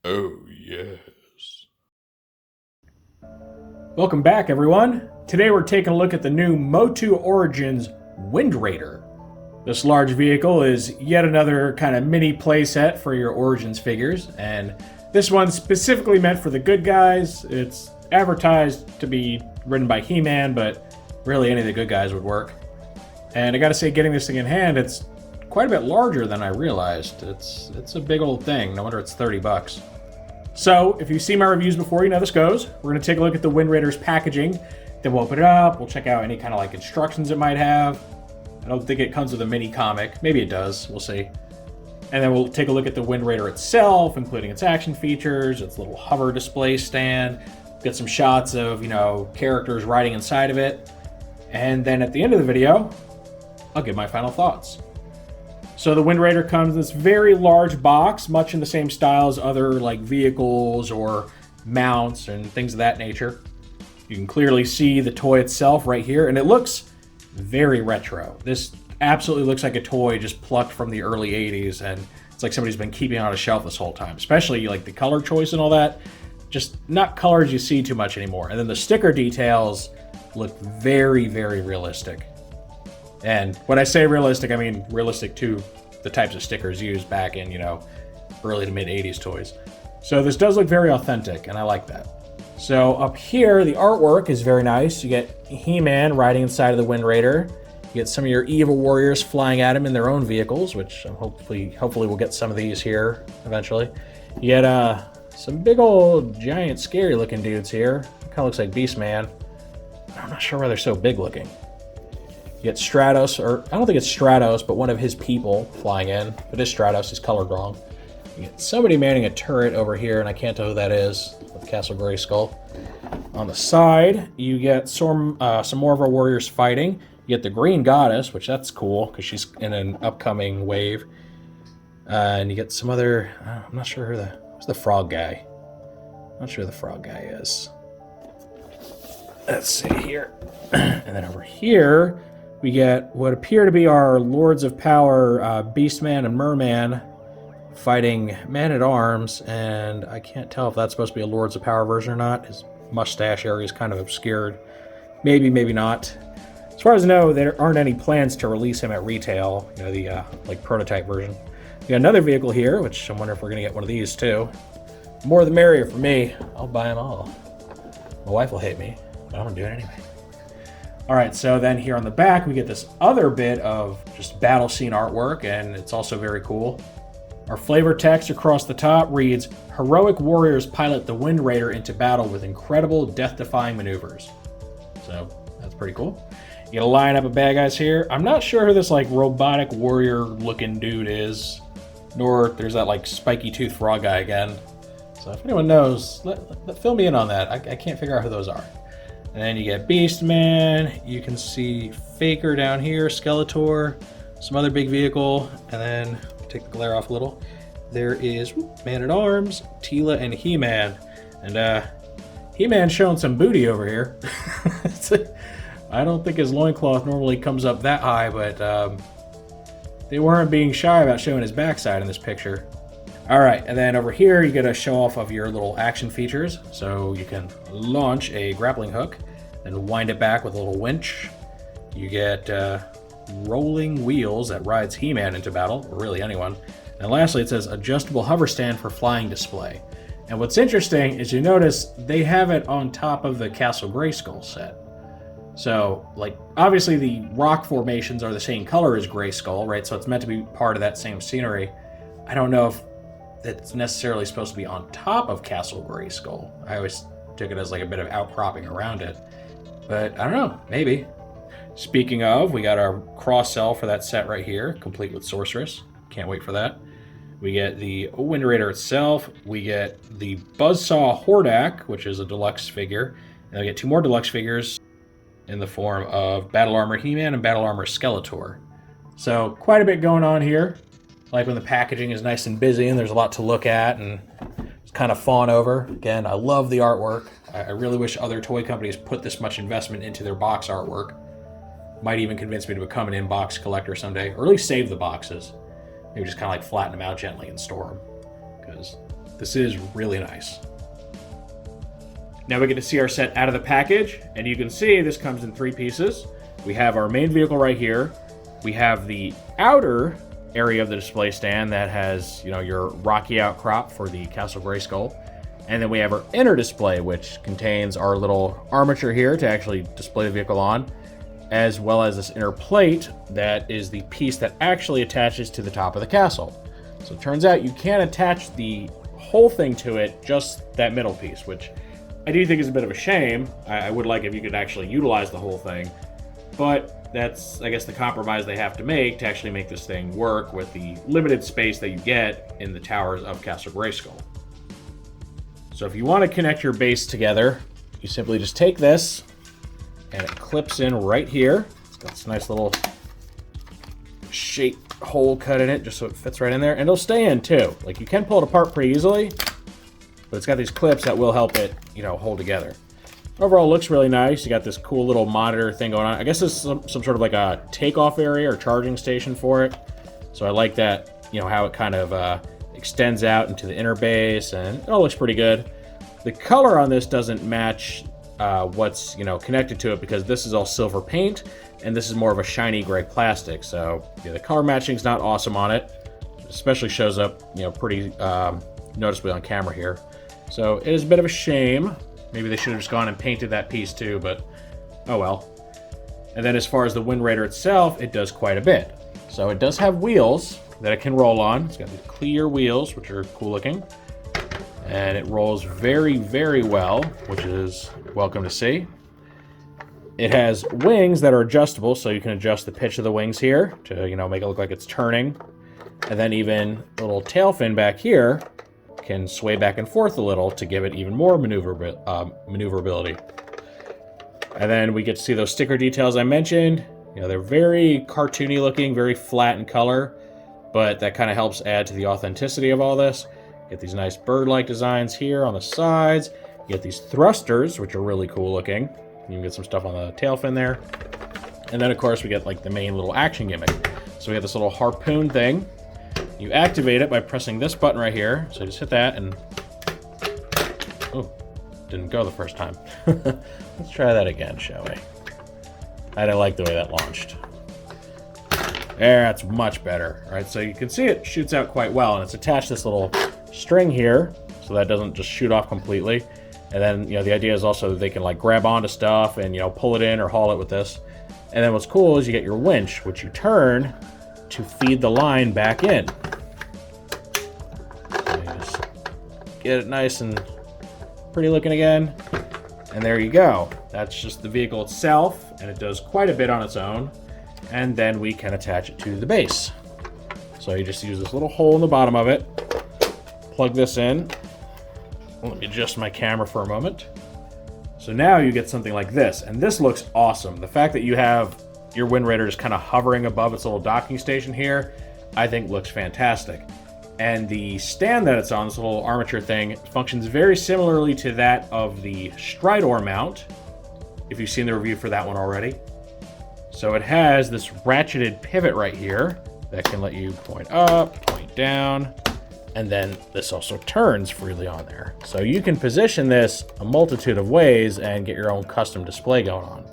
Oh, yes. Welcome back, everyone. Today we're taking a look at the new MOTU Origins Wind Raider. This large vehicle is yet another kind of mini playset for your Origins figures, and this one's specifically meant for the good guys. It's advertised to be ridden by He-Man, but really any of the good guys would work. And I gotta say, getting this thing in hand, it's quite a bit larger than I realized. It's a big old thing. No wonder it's 30 bucks. So, if you've seen my reviews before, you know this goes. We're going to take a look at the Wind Raider's packaging, then we'll open it up, we'll check out any kind of like instructions it might have. I don't think it comes with a mini comic. Maybe it does, we'll see. And then we'll take a look at the Wind Raider itself, including its action features, its little hover display stand, get some shots of, characters riding inside of it. And then at the end of the video, I'll give my final thoughts. So the Wind Raider comes in this very large box, much in the same style as other like vehicles or mounts and things of that nature. You can clearly see the toy itself right here, and it looks very retro. This absolutely looks like a toy just plucked from the early 80s, and it's like somebody's been keeping it on a shelf this whole time, especially like the color choice and all that. Just not colors you see too much anymore. And then the sticker details look very, very realistic. And when I say realistic, I mean realistic to the types of stickers used back in, early to mid 80s toys. So this does look very authentic, and I like that. So up here, the artwork is very nice. You get He-Man riding inside of the Wind Raider. You get some of your evil warriors flying at him in their own vehicles, which hopefully we'll get some of these here eventually. You get some big old giant scary looking dudes here. Kind of looks like Beastman. I'm not sure why they're so big looking. You get Stratos, or I don't think it's Stratos, but one of his people flying in. If it is Stratos, he's colored wrong. You get somebody manning a turret over here, and I can't tell who that is, with Castle Grayskull. On the side, you get some more of our warriors fighting. You get the Green Goddess, which that's cool, because she's in an upcoming wave. And you get some other, I'm not sure who's the frog guy. I'm not sure who the frog guy is. Let's see here. And then over here, we get what appear to be our Lords of Power, Beastman and Merman, fighting Man-at-Arms, and I can't tell if that's supposed to be a Lords of Power version or not. His mustache area is kind of obscured. Maybe, maybe not. As far as I know, there aren't any plans to release him at retail, the prototype version. We got another vehicle here, which I wonder if we're going to get one of these too. More the merrier for me. I'll buy them all. My wife will hate me, but I'm going to do it anyway. Alright, so then here on the back, we get this other bit of just battle scene artwork, and it's also very cool. Our flavor text across the top reads, "Heroic warriors pilot the Wind Raider into battle with incredible death-defying maneuvers." So, that's pretty cool. You get a lineup of bad guys here. I'm not sure who this robotic warrior-looking dude is, nor there's that spiky tooth frog guy again. So if anyone knows, fill me in on that. I can't figure out who those are. And then you get Beastman, you can see Faker down here, Skeletor, some other big vehicle, and then, take the glare off a little, there is Man-at-Arms, Teela, and He-Man. And He-Man's showing some booty over here. I don't think his loincloth normally comes up that high, but they weren't being shy about showing his backside in this picture. Alright, and then over here you get a show off of your little action features. So you can launch a grappling hook, then wind it back with a little winch. You get rolling wheels that rides He-Man into battle, or really anyone. And lastly, it says adjustable hover stand for flying display. And what's interesting is you notice they have it on top of the Castle Grayskull set. So, obviously the rock formations are the same color as Grayskull, right? So it's meant to be part of that same scenery. I don't know if it's necessarily supposed to be on top of Castle Grayskull. I always took it as a bit of outcropping around it. But I don't know, maybe. Speaking of, we got our cross-sell for that set right here, complete with Sorceress. Can't wait for that. We get the Wind Raider itself. We get the Buzzsaw Hordak, which is a deluxe figure. And we get two more deluxe figures in the form of Battle Armor He-Man and Battle Armor Skeletor. So quite a bit going on here. Like when the packaging is nice and busy and there's a lot to look at and just kind of fawn over. Again, I love the artwork. I really wish other toy companies put this much investment into their box artwork. Might even convince me to become an in-box collector someday, or at least save the boxes. Maybe just kind of flatten them out gently and store them. Because This is really nice. Now we get to see our set out of the package, and you can see this comes in 3 pieces. We have our main vehicle right here. We have the outer area of the display stand that has, your rocky outcrop for the Castle Grayskull. And then we have our inner display, which contains our little armature here to actually display the vehicle on, as well as this inner plate that is the piece that actually attaches to the top of the castle. So it turns out you can't attach the whole thing to it, just that middle piece, which I do think is a bit of a shame. I would like if you could actually utilize the whole thing, but that's, I guess, the compromise they have to make to actually make this thing work with the limited space that you get in the towers of Castle Grayskull. So if you want to connect your base together, you simply just take this, and it clips in right here. It's got this nice little shape hole cut in it, just so it fits right in there, and it'll stay in too. Like, you can pull it apart pretty easily, but it's got these clips that will help it, hold together. Overall, it looks really nice. You got this cool little monitor thing going on. I guess this is some sort of like a takeoff area or charging station for it. So I like that, how it kind of extends out into the inner base, and it all looks pretty good. The color on this doesn't match what's connected to it, because this is all silver paint, and this is more of a shiny gray plastic. So yeah, the color matching's not awesome on it. It especially shows up, pretty noticeably on camera here. So it is a bit of a shame. Maybe they should have just gone and painted that piece too, but oh well. And then as far as the Wind Raider itself, it does quite a bit. So it does have wheels that it can roll on. It's got these clear wheels, which are cool looking. And it rolls very, very well, which is welcome to see. It has wings that are adjustable, so you can adjust the pitch of the wings here to, make it look like it's turning. And then even the little tail fin back here can sway back and forth a little to give it even more maneuverability. And then we get to see those sticker details I mentioned. They're very cartoony looking, very flat in color, but that kind of helps add to the authenticity of all this. Get these nice bird-like designs here on the sides. You get these thrusters, which are really cool looking. You can get some stuff on the tail fin there. And then, of course, we get like the main little action gimmick. So we have this little harpoon thing. You activate it by pressing this button right here. So just hit that and... Oh, didn't go the first time. Let's try that again, shall we? I didn't like the way that launched. There, that's much better. All right, so you can see it shoots out quite well, and it's attached to this little string here, so that doesn't just shoot off completely. And then, the idea is also that they can like grab onto stuff and, pull it in or haul it with this. And then what's cool is you get your winch, which you turn to feed the line back in. So you just get it nice and pretty looking again. And there you go. That's just the vehicle itself, and it does quite a bit on its own. And then we can attach it to the base. So you just use this little hole in the bottom of it, plug this in. Let me adjust my camera for a moment. So now you get something like this, and this looks awesome. The fact that you have your Wind Raider just kind of hovering above its little docking station here, I think looks fantastic. And the stand that it's on, this little armature thing, functions very similarly to that of the Stridor mount, if you've seen the review for that one already. So it has this ratcheted pivot right here that can let you point up, point down, and then this also turns freely on there. So you can position this a multitude of ways and get your own custom display going on.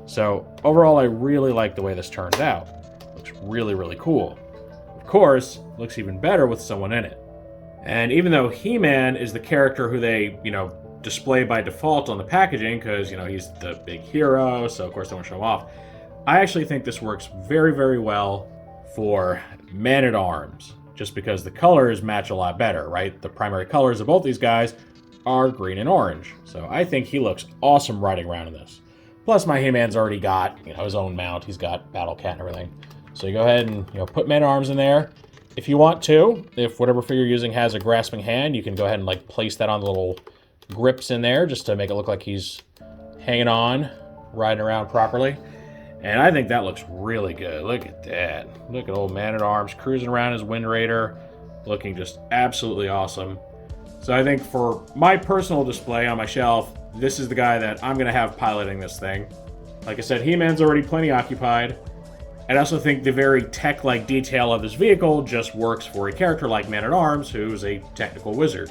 So overall, I really like the way this turns out. Looks really, really cool. Of course, looks even better with someone in it. And even though He-Man is the character who they, display by default on the packaging, because, he's the big hero, so of course they want to show him off, I actually think this works very, very well for Man-at-Arms, just because the colors match a lot better, right? The primary colors of both these guys are green and orange, so I think he looks awesome riding around in this. Plus, my He-Man's already got, his own mount. He's got Battle Cat and everything. So you go ahead and, put Man-at-Arms in there. If you want to, if whatever figure you're using has a grasping hand, you can go ahead and, place that on the little grips in there just to make it look like he's hanging on, riding around properly. And I think that looks really good. Look at that. Look at old Man-at-Arms cruising around his Wind Raider, looking just absolutely awesome. So I think for my personal display on my shelf, this is the guy that I'm going to have piloting this thing. Like I said, He-Man's already plenty occupied. I also think the very tech-like detail of this vehicle just works for a character like Man-at-Arms, who's a technical wizard.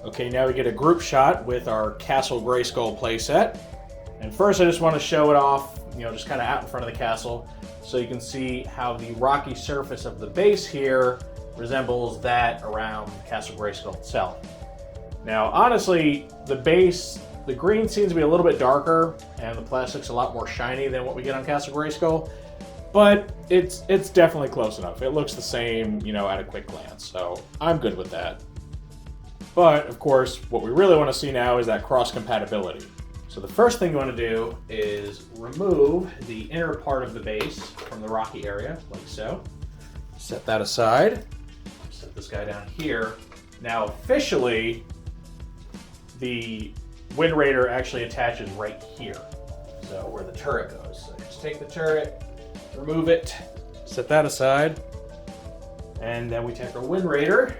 Okay, now we get a group shot with our Castle Grayskull playset. And first I just want to show it off, just kind of out in front of the castle, so you can see how the rocky surface of the base here resembles that around Castle Grayskull itself. Now, honestly, the base, the green seems to be a little bit darker, and the plastic's a lot more shiny than what we get on Castle Grayskull, but it's definitely close enough. It looks the same, at a quick glance, so I'm good with that. But, of course, what we really want to see now is that cross-compatibility. So the first thing you want to do is remove the inner part of the base from the rocky area, like so. Set that aside. Set this guy down here. Now, officially, the Wind Raider actually attaches right here, so where the turret goes. So just take the turret, remove it, set that aside, and then we take our Wind Raider.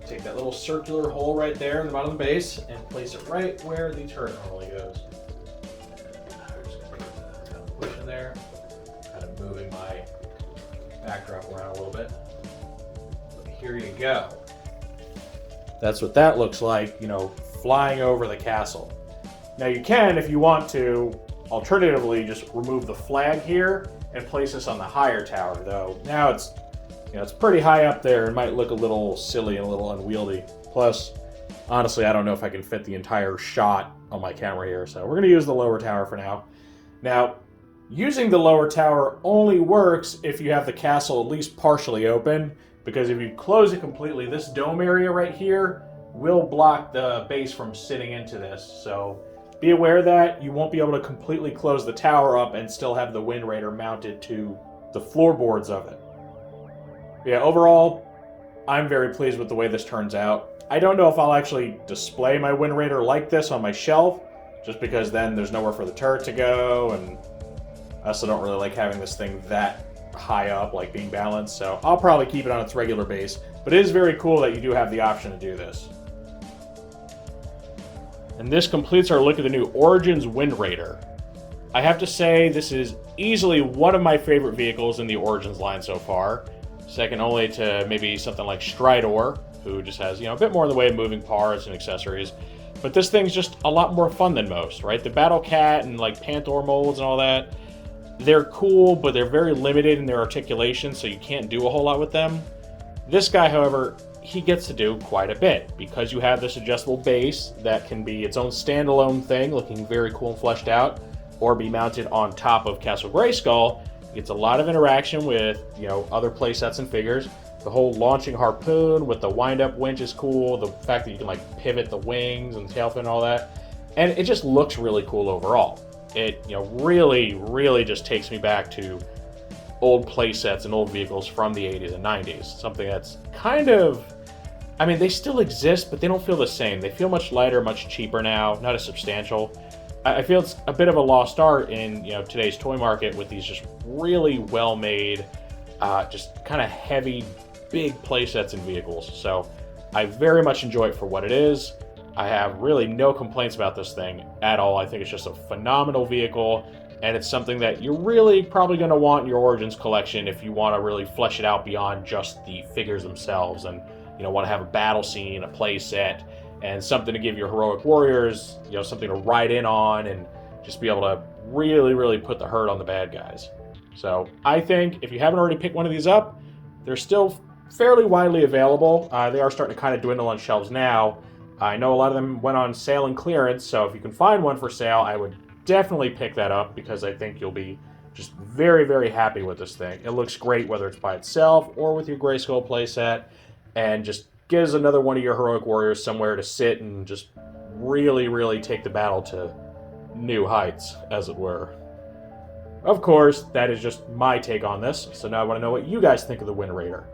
Take that little circular hole right there in the bottom of the base and place it right where the turret normally goes. And I'm just going to push in there, kind of moving my backdrop around a little bit. But here you go. That's what that looks like, flying over the castle. Now you can, if you want to, alternatively just remove the flag here and place this on the higher tower, though now it's it's pretty high up there and might look a little silly and a little unwieldy. Plus, honestly, I don't know if I can fit the entire shot on my camera here, so we're going to use the lower tower for now. Now, using the lower tower only works if you have the castle at least partially open, because if you close it completely, this dome area right here will block the base from sitting into this. So be aware that you won't be able to completely close the tower up and still have the Wind Raider mounted to the floorboards of it. Yeah, overall, I'm very pleased with the way this turns out. I don't know if I'll actually display my Wind Raider like this on my shelf, just because then there's nowhere for the turret to go, and I also don't really like having this thing that high up, like being balanced, so I'll probably keep it on its regular base, but it is very cool that you do have the option to do this. And this completes our look at the new Origins Wind Raider. I have to say, this is easily one of my favorite vehicles in the Origins line so far. Second only to maybe something like Stridor, who just has, a bit more in the way of moving parts and accessories. But this thing's just a lot more fun than most, right? The Battle Cat and like Panther molds and all that, they're cool, but they're very limited in their articulation, so you can't do a whole lot with them. This guy, however, he gets to do quite a bit, because you have this adjustable base that can be its own standalone thing, looking very cool and fleshed out, or be mounted on top of Castle Grayskull. Gets a lot of interaction with, other playsets and figures. The whole launching harpoon with the wind-up winch is cool. The fact that you can pivot the wings and tail fin and all that. And it just looks really cool overall. It, really, really just takes me back to old playsets and old vehicles from the 80s and 90s. Something that's kind of, they still exist, but they don't feel the same. They feel much lighter, much cheaper now, not as substantial. I feel it's a bit of a lost art in today's toy market with these just really well-made, just kind of heavy, big playsets and vehicles. So I very much enjoy it for what it is. I have really no complaints about this thing at all. I think it's just a phenomenal vehicle, and it's something that you're really probably going to want in your Origins collection if you want to really flesh it out beyond just the figures themselves, and want to have a battle scene, a playset, and something to give your heroic warriors, something to ride in on and just be able to really, really put the hurt on the bad guys. So I think if you haven't already picked one of these up, they're still fairly widely available. They are starting to kind of dwindle on shelves now. I know a lot of them went on sale and clearance, so if you can find one for sale, I would definitely pick that up, because I think you'll be just very, very happy with this thing. It looks great whether it's by itself or with your Grayskull playset, and just gives another one of your heroic warriors somewhere to sit and just really, really take the battle to new heights, as it were. Of course, that is just my take on this, so now I want to know what you guys think of the Wind Raider.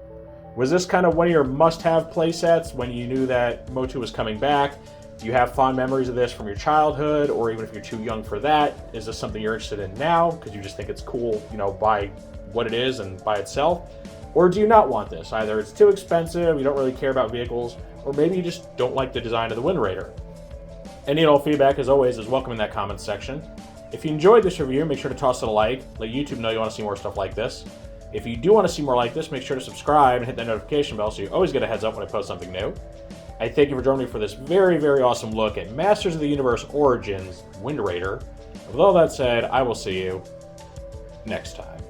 Was this kind of one of your must-have playsets when you knew that MOTU was coming back? Do you have fond memories of this from your childhood, or even if you're too young for that, is this something you're interested in now because you just think it's cool, by what it is and by itself? Or do you not want this? Either it's too expensive, you don't really care about vehicles, or maybe you just don't like the design of the Wind Raider. Any and all feedback, as always, is welcome in that comments section. If you enjoyed this review, make sure to toss it a like. Let YouTube know you want to see more stuff like this. If you do want to see more like this, make sure to subscribe and hit that notification bell so you always get a heads up when I post something new. I thank you for joining me for this very, very awesome look at Masters of the Universe Origins Wind Raider. With all that said, I will see you next time.